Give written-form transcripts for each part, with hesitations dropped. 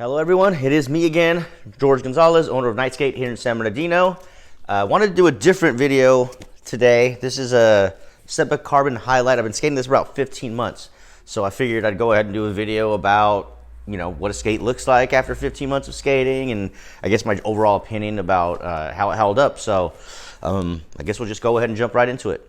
Hello everyone, it is me again, George Gonzalez, owner of Skate here in San Bernardino. I wanted to do a different video today. This is a Seba carbon highlight. I've been skating this for about 15 months. So I figured I'd go ahead and do a video about, what a skate looks like after 15 months of skating, and I guess my overall opinion about how it held up. So I guess we'll just go ahead and jump right into it.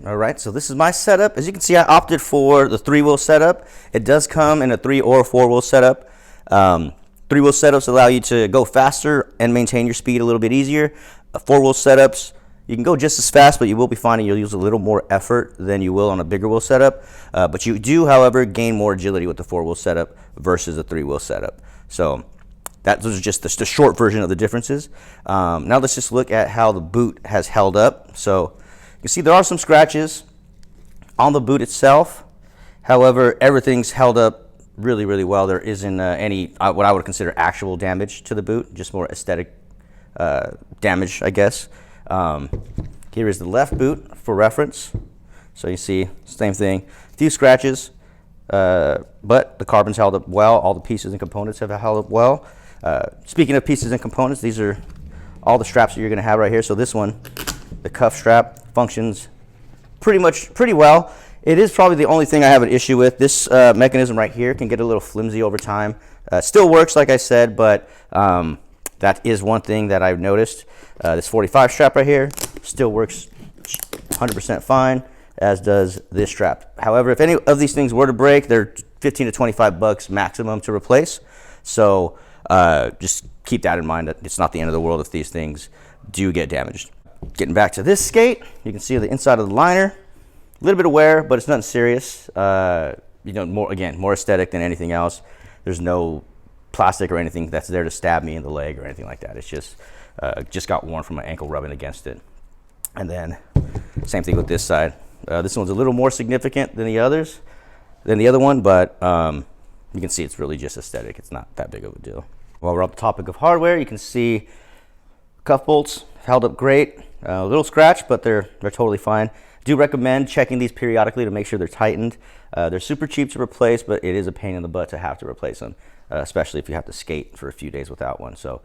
All right, so this is my setup. As you can see, I opted for the 3-wheel setup. It does come in a 3 or 4-wheel setup. 3-wheel setups allow you to go faster and maintain your speed a little bit easier. 4-wheel setups, you can go just as fast, but you will be finding you'll use a little more effort than you will on a bigger wheel setup. But you do, however, gain more agility with the 4-wheel setup versus a 3-wheel setup. So those are just the short version of the differences. Now let's just look at how the boot has held up. So you can see there are some scratches on the boot itself. However, everything's held up really, really well. There isn't any what I would consider actual damage to the boot, just more aesthetic damage, I guess. Here is the left boot for reference. So you see, same thing, a few scratches, but the carbon's held up well. All the pieces and components have held up well. Speaking of pieces and components, these are all the straps that you're gonna have right here. So this one, the cuff strap, functions pretty well. It is probably the only thing I have an issue with. This mechanism right here can get a little flimsy over time. Still works, like I said, but that is one thing that I've noticed. This 45 strap right here still works 100% fine, as does this strap. However, if any of these things were to break, they're 15 to 25 bucks maximum to replace. So just keep that in mind, that it's not the end of the world if these things do get damaged. Getting back to this skate, you can see the inside of the liner, a little bit of wear, but it's nothing serious. More aesthetic than anything else. There's no plastic or anything that's there to stab me in the leg or anything like that. It's just got worn from my ankle rubbing against it. And then same thing with this side. This one's a little more significant than the other one, but you can see it's really just aesthetic. It's not that big of a deal. While we're on the topic of hardware, you can see cuff bolts held up great. A little scratch, but they're totally fine. I do recommend checking these periodically to make sure they're tightened. They're super cheap to replace, but it is a pain in the butt to have to replace them, especially if you have to skate for a few days without one. So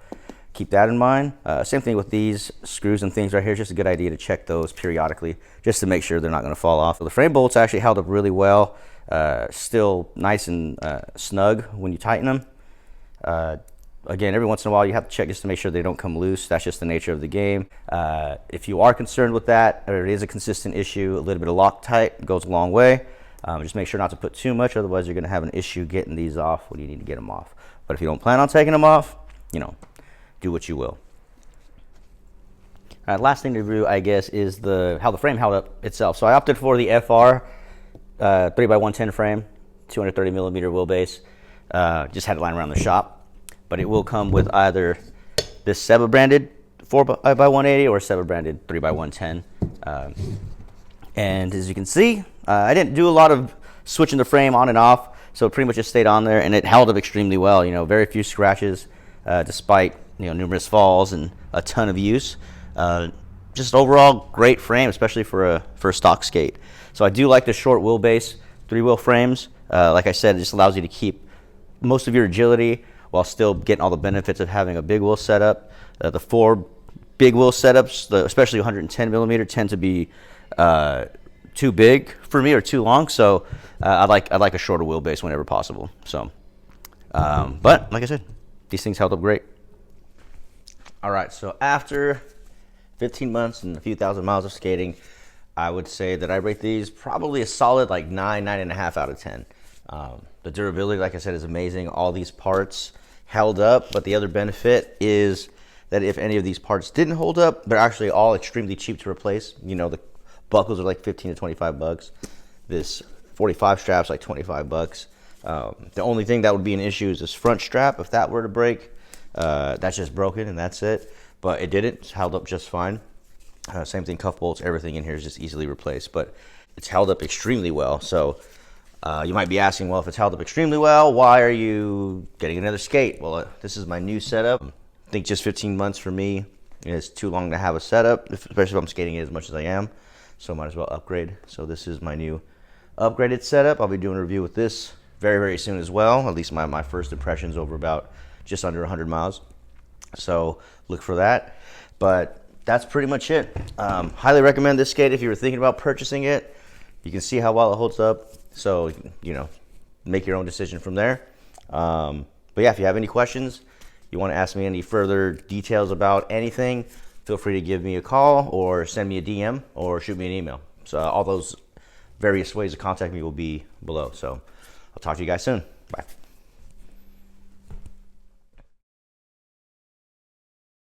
keep that in mind. Same thing with these screws and things right here. It's just a good idea to check those periodically just to make sure they're not going to fall off. So the frame bolts actually held up really well. Still nice and snug when you tighten them. Again, every once in a while you have to check just to make sure they don't come loose. That's just the nature of the game. If you are concerned with that, or it is a consistent issue, a little bit of Loctite goes a long way. Just make sure not to put too much, otherwise you're going to have an issue getting these off when you need to get them off. But if you don't plan on taking them off, do what you will. All right, last thing to review, I guess, is how the frame held up itself. So I opted for the FR 3x110 frame, 230 millimeter wheelbase. Just had it lying around the shop. But it will come with either this Seba branded 4x180 or Seba branded 3x110. And as you can see, I didn't do a lot of switching the frame on and off, so it pretty much just stayed on there, and it held up extremely well. Very few scratches, despite numerous falls and a ton of use. Just overall great frame, especially for a stock skate. So I do like the short wheelbase 3-wheel frames. Like I said, it just allows you to keep most of your agility while still getting all the benefits of having a big wheel setup. The 4 big wheel setups, especially 110 millimeter, tend to be too big for me or too long. So I like a shorter wheelbase whenever possible. So, but like I said, these things held up great. All right, so after 15 months and a few thousand miles of skating, I would say that I rate these probably a solid 9.5 out of 10. The durability, like I said, is amazing. All these parts held up, but the other benefit is that if any of these parts didn't hold up, they're actually all extremely cheap to replace. The buckles are like 15 to 25 bucks. This 45 strap's like 25 bucks. The only thing that would be an issue is this front strap. If that were to break, that's just broken and that's it. But it didn't. It's held up just fine. Same thing, cuff bolts, everything in here is just easily replaced, but it's held up extremely well. So you might be asking, well, if it's held up extremely well, why are you getting another skate? Well, this is my new setup. I think just 15 months for me is too long to have a setup, especially if I'm skating it as much as I am. So might as well upgrade. So this is my new upgraded setup. I'll be doing a review with this very, very soon as well. At least my first impressions over about just under 100 miles. So look for that. But that's pretty much it. Highly recommend this skate if you were thinking about purchasing it. You can see how well it holds up. So, you know, make your own decision from there. But yeah, if you have any questions, you want to ask me any further details about anything, feel free to give me a call or send me a DM or shoot me an email. So all those various ways to contact me will be below. So I'll talk to you guys soon. Bye.